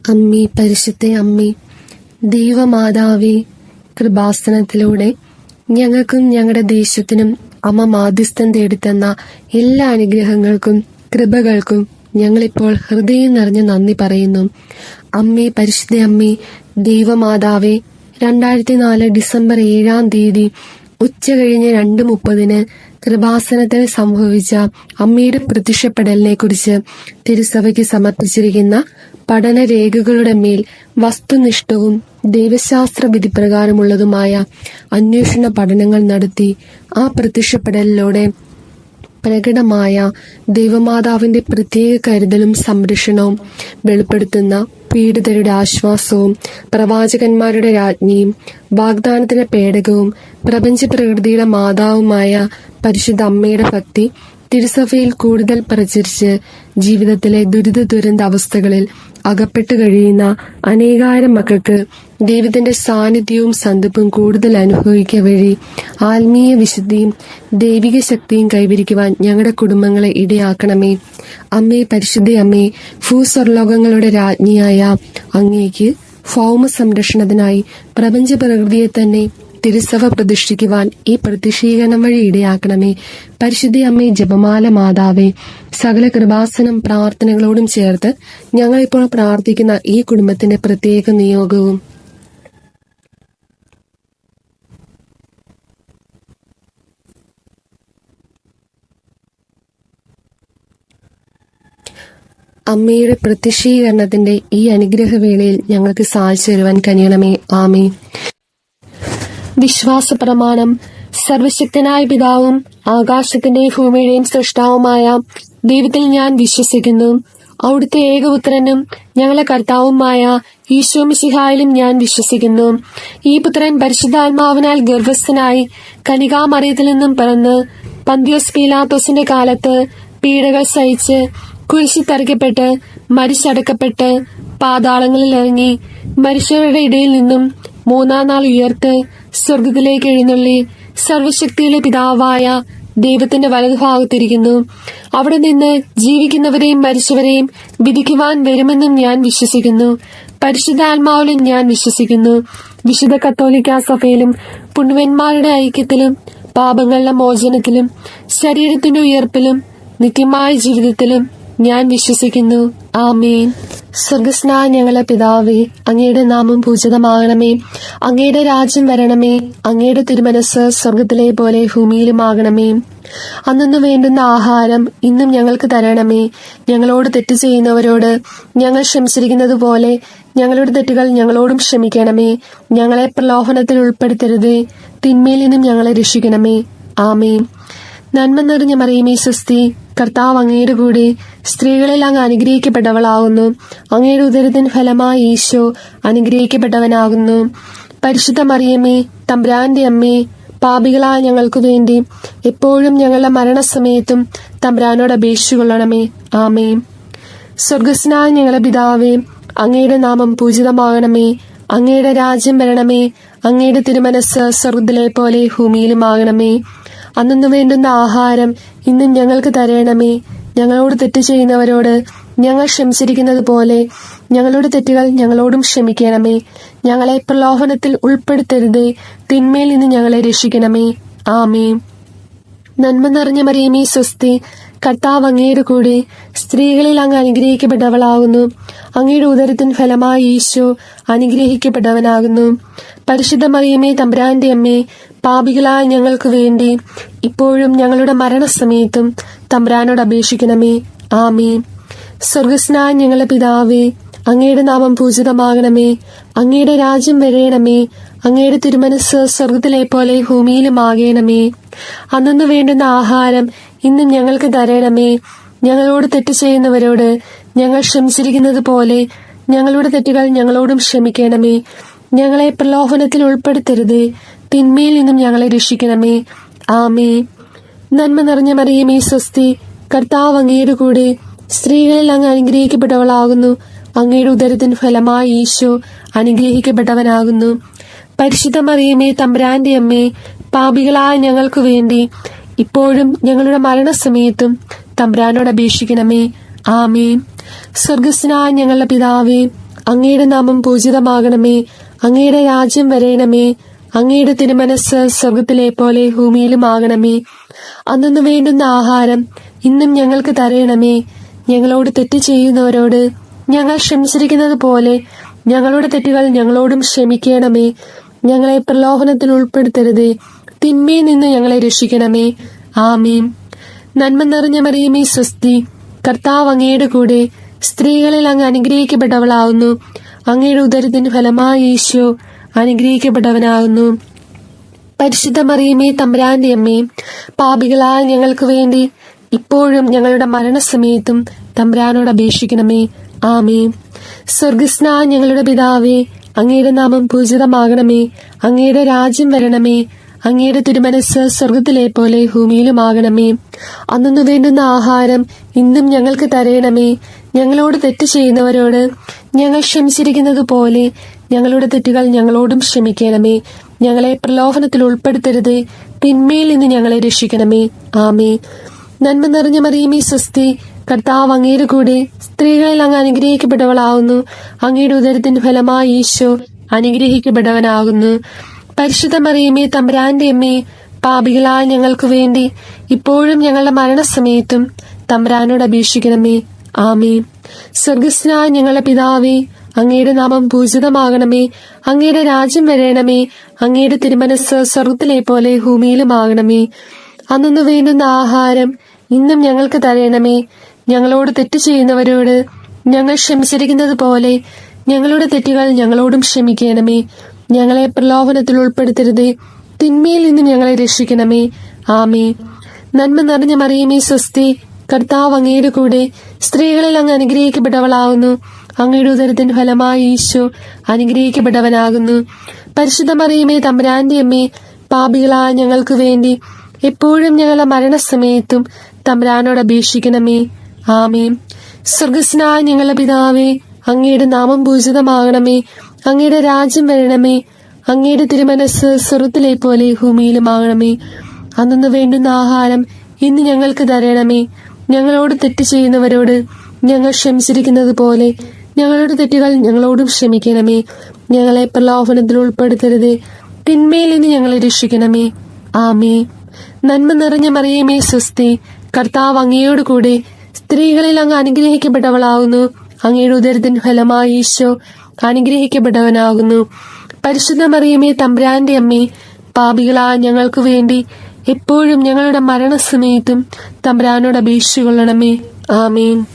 അമ്മേ, പരിശുദ്ധ അമ്മേ, ദൈവമാതാവേ, കൃപാസനത്തിലൂടെ ഞങ്ങൾക്കും ഞങ്ങളുടെ ദേശത്തിനും അമ്മ മാധ്യസ്ഥം തേടിത്തന്ന എല്ലാ അനുഗ്രഹങ്ങൾക്കും കൃപകൾക്കും ഞങ്ങളിപ്പോൾ ഹൃദയം നിറഞ്ഞ് നന്ദി പറയുന്നു. അമ്മേ, പരിശുദ്ധ അമ്മേ, ദൈവമാതാവേ, 2004 ഡിസംബർ 7-ാം തീയതി ഉച്ചകഴിഞ്ഞ് 2:30 കൃപാസനത്തിൽ സംഭവിച്ച അമ്മയുടെ പ്രത്യക്ഷപ്പെടലിനെ കുറിച്ച് തിരുസഭയ്ക്ക് സമർപ്പിച്ചിരിക്കുന്ന പഠനരേഖകളുടെ മേൽ വസ്തുനിഷ്ഠവും ദൈവശാസ്ത്ര വിധിപ്രകാരമുള്ളതുമായ അന്വേഷണ പഠനങ്ങൾ നടത്തി ആ പ്രത്യക്ഷപ്പെടലിലൂടെ പ്രകടമായ ദൈവമാതാവിന്റെ പ്രത്യേക കരുതലും സംരക്ഷണവും വെളിപ്പെടുത്തുന്ന പീഡിതരുടെ ആശ്വാസവും പ്രവാചകന്മാരുടെ രാജ്ഞിയും വാഗ്ദാനത്തിന്റെ പേടകവും പ്രപഞ്ച പ്രകൃതിയുടെ മാതാവുമായ പരിശുദ്ധ അമ്മയുടെ ഭക്തി തിരുസഭയിൽ കൂടുതൽ പ്രചരിച്ച് ജീവിതത്തിലെ ദുരന്ത അവസ്ഥകളിൽ അകപ്പെട്ടു കഴിയുന്ന അനേകായിരം മക്കൾക്ക് ദൈവത്തിന്റെ സാന്നിധ്യവും സന്ധിപ്പും കൂടുതൽ അനുഭവിക്കുക വഴി ആത്മീയ വിശുദ്ധിയും ദൈവിക ശക്തിയും കൈവരിക്കുവാൻ ഞങ്ങളുടെ കുടുംബങ്ങളെ ഇടയാക്കണമേ. അമ്മേ, പരിശുദ്ധ അമ്മേ, ഭൂസ്വർലോകങ്ങളുടെ രാജ്ഞിയായ അങ്ങേക്ക് ഭൗമ സംരക്ഷണത്തിനായി പ്രപഞ്ച പ്രകൃതിയെ തന്നെ തിരുസഭ പ്രതിഷ്ഠിക്കുവാൻ ഈ പ്രത്യക്ഷീകരണം വഴി ഇടയാക്കണമേ. പരിശുദ്ധ അമ്മേ, ജപമാല മാതാവേ, സകല കൃപാസനം പ്രാർത്ഥനകളോടും ചേർത്ത് ഞങ്ങളിപ്പോൾ പ്രാർത്ഥിക്കുന്ന ഈ കുടുംബത്തിന്റെ പ്രത്യേക നിയോഗവും അമ്മയുടെ പ്രത്യക്ഷീകരണത്തിന്റെ ഈ അനുഗ്രഹവേളയിൽ ഞങ്ങൾക്ക് സാധിച്ചു തരുവാൻ കഴിയണമേ. ആമേ. വിശ്വാസ പ്രമാണം. സർവശക്തനായ പിതാവും ആകാശത്തിന്റെയും ഭൂമിയുടെയും സൃഷ്ടാവുമായ ദൈവത്തിൽ ഞാൻ വിശ്വസിക്കുന്നു. അവിടുത്തെ ഏകപുത്രനും ഞങ്ങളെ കർത്താവുമായ ഈശോ മിശിഹായിലും ഞാൻ വിശ്വസിക്കുന്നു. ഈ പുത്രൻ പരിശുദ്ധാത്മാവിനാൽ ഗർഭസ്ഥനായി കനികാമറിയത്തിൽ നിന്നും പിറന്ന് പന്തിയോസ് പീലാത്തോസിന്റെ കാലത്ത് പീഡകൾ സഹിച്ച് കുരിശിൽ തറയ്ക്കപ്പെട്ട് മരിച്ചടക്കപ്പെട്ട് പാതാളങ്ങളിൽ ഇറങ്ങി മനുഷ്യരുടെ ഇടയിൽ നിന്നും 3-ാം നാൾ ഉയർത്ത് സ്വർഗത്തിലേക്ക് എഴുന്നള്ളി സർവശക്തിയുടെ പിതാവായ ദൈവത്തിന്റെ വലതുഭാഗത്തിരിക്കുന്നു. അവിടെ നിന്ന് ജീവിക്കുന്നവരെയും മരിച്ചവരെയും വിധിക്കുവാൻ വരുമെന്നും ഞാൻ വിശ്വസിക്കുന്നു. പരിശുദ്ധാത്മാവിലും ഞാൻ വിശ്വസിക്കുന്നു. വിശുദ്ധ കത്തോലിക്കാ സഭയിലും പുണ്യവന്മാരുടെ ഐക്യത്തിലും പാപങ്ങളുടെ മോചനത്തിലും ശരീരത്തിന്റെ ഉയർപ്പിലും നിത്യമായ ജീവിതത്തിലും ഞാൻ വിശ്വസിക്കുന്നു. ആമേൻ. സ്വർഗസ്നായ ഞങ്ങളുടെ പിതാവേ, അങ്ങയുടെ നാമം പൂജിതമാകണമേ. അങ്ങയുടെ രാജ്യം വരണമേ. അങ്ങയുടെ തിരുമനസ് സ്വർഗത്തിലെ പോലെ ഭൂമിയിലുമാകണമേ. അന്നു വേണ്ടുന്ന ആഹാരം ഇന്നും ഞങ്ങൾക്ക് തരണമേ. ഞങ്ങളോട് തെറ്റ് ചെയ്യുന്നവരോട് ഞങ്ങൾ ക്ഷമിച്ചിരിക്കുന്നത് പോലെ ഞങ്ങളുടെ തെറ്റുകൾ ഞങ്ങളോടും ക്ഷമിക്കണമേ. ഞങ്ങളെ പ്രലോഭനത്തിൽ ഉൾപ്പെടുത്തരുതേ. തിന്മയിൽ നിന്നും ഞങ്ങളെ രക്ഷിക്കണമേ. ആമേൻ. നന്മ നിറഞ്ഞ മറിയമേ, സ്വസ്തി, കർത്താവ് അങ്ങയുടെ കൂടെ സ്ത്രീകളിൽ അങ്ങ് അനുഗ്രഹിക്കപ്പെട്ടവളാകുന്നു. അങ്ങയുടെ ഉദരത്തിൻ ഫലമായി ഈശോ അനുഗ്രഹിക്കപ്പെട്ടവനാകുന്നു. പരിശുദ്ധ മറിയമേ, തമ്പുരാന്റെ അമ്മേ, പാപികളായ ഞങ്ങൾക്കു വേണ്ടി എപ്പോഴും ഞങ്ങളുടെ മരണസമയത്തും തമ്പുരാനോട് അപേക്ഷിച്ചുകൊള്ളണമേ. ആമേൻ. സ്വർഗസ്നായ ഞങ്ങളുടെ പിതാവേ, അങ്ങയുടെ നാമം പൂജിതമാകണമേ. അങ്ങയുടെ രാജ്യം വരണമേ. അങ്ങയുടെ തിരുമനസ് സ്വർഗത്തിലെ പോലെ ഭൂമിയിലുമാകണമേ. അന്നു വേണ്ടുന്ന ആഹാരം ഇന്നും ഞങ്ങൾക്ക് തരണമേ. ഞങ്ങളോട് തെറ്റ് ചെയ്യുന്നവരോട് ഞങ്ങൾ ക്ഷമിച്ചിരിക്കുന്നത് പോലെ ഞങ്ങളുടെ തെറ്റുകൾ ഞങ്ങളോടും ക്ഷമിക്കണമേ. ഞങ്ങളെ പ്രലോഭനത്തിൽ ഉൾപ്പെടുത്തരുതേ. തിന്മയിൽ നിന്ന് ഞങ്ങളെ രക്ഷിക്കണമേ. ആമേൻ. നന്മ നിറഞ്ഞ മറിയമേ, സ്വസ്തി, കർത്താവ് അങ്ങയുടെ കൂടെ സ്ത്രീകളിൽ അങ്ങ് അനുഗ്രഹിക്കപ്പെട്ടവളാകുന്നു. അങ്ങയുടെ ഉദരത്തിൻ ഫലമായി ഈശോ അനുഗ്രഹിക്കപ്പെട്ടവനാകുന്നു. പരിശുദ്ധ മറിയമേ, തമ്പുരാന്റെ അമ്മേ, പാപികളായ ഞങ്ങൾക്ക് വേണ്ടി ഇപ്പോഴും ഞങ്ങളുടെ മരണസമയത്തും തമ്പുരാനോട് അപേക്ഷിക്കണമേ. ആമേൻ. സ്വർഗസ്നായ ഞങ്ങളുടെ പിതാവേ, അങ്ങയുടെ നാമം പൂജിതമാകണമേ. അങ്ങയുടെ രാജ്യം വരേണമേ. അങ്ങയുടെ തിരുമനസ് സ്വർഗത്തിലെ പോലെ ഭൂമിയിലുമാകണമേ. അന്നു വേണ്ടുന്ന ആഹാരം ഇന്നും ഞങ്ങൾക്ക് തരണമേ. ഞങ്ങളോട് തെറ്റ് ചെയ്യുന്നവരോട് ഞങ്ങൾ ക്ഷമിച്ചിരിക്കുന്നത് പോലെ ഞങ്ങളുടെ തെറ്റുകൾ ഞങ്ങളോടും ക്ഷമിക്കണമേ. ഞങ്ങളെ പ്രലോഭനത്തിൽ ഉൾപ്പെടുത്തരുതേ. തിന്മയിൽ നിന്നും ഞങ്ങളെ രക്ഷിക്കണമേ. ആമേൻ. നന്മ നിറഞ്ഞ മറിയമേ, സ്വസ്തി, കർത്താവ് അങ്ങയുടെ കൂടെ സ്ത്രീകളിൽ അങ്ങ് അനുഗ്രഹിക്കപ്പെട്ടവളാകുന്നു. അങ്ങയുടെ ഉദരത്തിൻ ഫലമായി ഈശോ അനുഗ്രഹിക്കപ്പെട്ടവനാകുന്നു. പരിശുദ്ധ മറിയമേ, തമ്പുരാന്റെ അമ്മേ, പാപികളായ ഞങ്ങൾക്ക് വേണ്ടി ഇപ്പോഴും ഞങ്ങളുടെ മരണസമയത്തും തമ്പുരാനോട് അപേക്ഷിക്കണമേ. ആമേൻ. സ്വർഗസ്നായ ഞങ്ങളുടെ പിതാവേ, അങ്ങയുടെ നാമം പൂജിതമാകണമേ. അങ്ങയുടെ രാജ്യം വരേണമേ. അങ്ങയുടെ തിരുമനസ് സ്വർഗത്തിലെ പോലെ ഭൂമിയിലുമാകണമേ. അന്നു വേണ്ടുന്ന ആഹാരം ഇന്നും ഞങ്ങൾക്ക് തരയണമേ. ഞങ്ങളോട് തെറ്റ് ചെയ്യുന്നവരോട് ഞങ്ങൾ ക്ഷമിച്ചിരിക്കുന്നത് പോലെ ഞങ്ങളുടെ തെറ്റുകൾ ഞങ്ങളോടും ക്ഷമിക്കണമേ. ഞങ്ങളെ പ്രലോഭനത്തിൽ ഉൾപ്പെടുത്തരുതേ. തിന്മയിൽ നിന്ന് ഞങ്ങളെ രക്ഷിക്കണമേ. ആമേൻ. നന്മ നിറഞ്ഞ മറിയമേ സ്വസ്തി, കർത്താവ് അങ്ങയുടെ കൂടെ, സ്ത്രീകളിൽ അങ്ങ് അനുഗ്രഹിക്കപ്പെട്ടവളാവുന്നു. അങ്ങയുടെ ഉദരത്തിന് ഫലമായി ഈശോ അനുഗ്രഹിക്കപ്പെട്ടവനാകുന്നു. പരിശുദ്ധ മറിയമേ തമ്പുരാന്റെ അമ്മേ, പാപികളായ ഞങ്ങൾക്ക് വേണ്ടി ഇപ്പോഴും ഞങ്ങളുടെ മരണസമയത്തും തമ്പുരാനോട് അപേക്ഷിക്കണമേ. ആമേൻ. സ്വർഗസ്നായ ഞങ്ങളുടെ പിതാവേ, അങ്ങയുടെ നാമം പൂജിതമാകണമേ. അങ്ങയുടെ രാജ്യം വരണമേ. അങ്ങയുടെ തിരുമനസ് സ്വർഗത്തിലെ പോലെ ഭൂമിയിലുമാകണമേ. അന്നു വേണ്ടുന്ന ആഹാരം ഇന്നും ഞങ്ങൾക്ക് തരയണമേ. ഞങ്ങളോട് തെറ്റ് ചെയ്യുന്നവരോട് ഞങ്ങൾ ക്ഷമിച്ചിരിക്കുന്നത് പോലെ ഞങ്ങളുടെ തെറ്റുകൾ ഞങ്ങളോടും ക്ഷമിക്കണമേ. ഞങ്ങളെ പ്രലോഭനത്തിൽ ഉൾപ്പെടുത്തരുതേ. തിന്മയിൽ നിന്ന് ഞങ്ങളെ രക്ഷിക്കണമേ. ആമേ. നന്മ നിറഞ്ഞ മറിയമേ സ്വസ്തി, കർത്താവ് അങ്ങയുടെ കൂടെ, സ്ത്രീകളിൽ അങ്ങ് അനുഗ്രഹിക്കപ്പെട്ടവളാവുന്നു. അങ്ങയുടെ ഉദരത്തിന് ഫലമായി ഈശോ അനുഗ്രഹിക്കപ്പെട്ടവനാകുന്നു. പരിശുദ്ധ മറിയമേ തമ്പുരാന്റെ അമ്മേ, പാപികളായ ഞങ്ങൾക്ക് വേണ്ടി ഇപ്പോഴും ഞങ്ങളുടെ മരണസമയത്തും തമ്പുരാനോട് അപേക്ഷിക്കണമേ. ആമേൻ. സ്വർഗസ്നായ ഞങ്ങളുടെ പിതാവേ, അങ്ങയുടെ നാമം പൂജിതമാകണമേ. അങ്ങയുടെ രാജ്യം വരേണമേ. അങ്ങയുടെ തിരുമനസ് സ്വർഗത്തിലെ പോലെ ഭൂമിയിലുമാകണമേ. അന്നു വേണ്ടുന്ന ആഹാരം ഇന്നും ഞങ്ങൾക്ക് തരയണമേ. ഞങ്ങളോട് തെറ്റ് ചെയ്യുന്നവരോട് ഞങ്ങൾ ക്ഷമിച്ചിരിക്കുന്നത് പോലെ ഞങ്ങളുടെ തെറ്റുകൾ ഞങ്ങളോടും ക്ഷമിക്കണമേ. ഞങ്ങളെ പ്രലോഭനത്തിൽ ഉൾപ്പെടുത്തരുതേ. തിന്മയിൽ നിന്നും ഞങ്ങളെ രക്ഷിക്കണമേ. ആമേ. നന്മ നിറഞ്ഞ മറിയമേ സ്വസ്തി, കർത്താവ് അങ്ങയുടെ കൂടെ, സ്ത്രീകളിൽ അങ്ങ് അനുഗ്രഹിക്കപ്പെട്ടവളാകുന്നു. അങ്ങയുടെ ഉദരത്തിന് ഫലമായി ഈശോ അനുഗ്രഹിക്കപ്പെട്ടവനാകുന്നു. പരിശുദ്ധ മറിയമേ തമ്പുരാന്റെ അമ്മേ, പാപികളായ ഞങ്ങൾക്ക് വേണ്ടി എപ്പോഴും ഞങ്ങളുടെ മരണസമയത്തും തമ്പുരാനോട് അപേക്ഷിക്കണമേ. ആമേൻ. സ്വർഗസ്നായ ഞങ്ങളുടെ പിതാവേ, അങ്ങയുടെ നാമം പൂജിതമാകണമേ. അങ്ങയുടെ രാജ്യം വരണമേ. അങ്ങയുടെ തിരുമനസ് സ്വർഗത്തിലെ പോലെ ഭൂമിയിലുമാകണമേ. അന്നു വേണ്ടുന്ന ആഹാരം ഇന്ന് ഞങ്ങൾക്ക് തരണമേ. ഞങ്ങളോട് തെറ്റ് ചെയ്യുന്നവരോട് ഞങ്ങൾ ക്ഷമിച്ചിരിക്കുന്നത് പോലെ ഞങ്ങളുടെ തെറ്റുകൾ ഞങ്ങളോടും ക്ഷമിക്കണമേ. ഞങ്ങളെ പ്രലോഭനത്തിൽ ഉൾപ്പെടുത്തരുതേ. തിന്മയിൽ നിന്ന് ഞങ്ങളെ രക്ഷിക്കണമേ. ആമേ. നന്മ നിറഞ്ഞ മറിയമേ സ്വസ്തി, കർത്താവ് അങ്ങയോട് കൂടെ, സ്ത്രീകളിൽ അങ്ങ് അനുഗ്രഹിക്കപ്പെട്ടവളാകുന്നു. അങ്ങയുടെ ഉദരത്തിന് ഫലമായി ഈശോ അനുഗ്രഹിക്കപ്പെട്ടവനാകുന്നു. പരിശുദ്ധ മറിയമേ തമ്പുരാന്റെ അമ്മേ, പാപികളായ ഞങ്ങൾക്ക് വേണ്ടി എപ്പോഴും ഞങ്ങളുടെ മരണസമയത്തും തമ്പുരാനോട് അപേക്ഷിച്ചുകൊള്ളണമേ. ആമേൻ.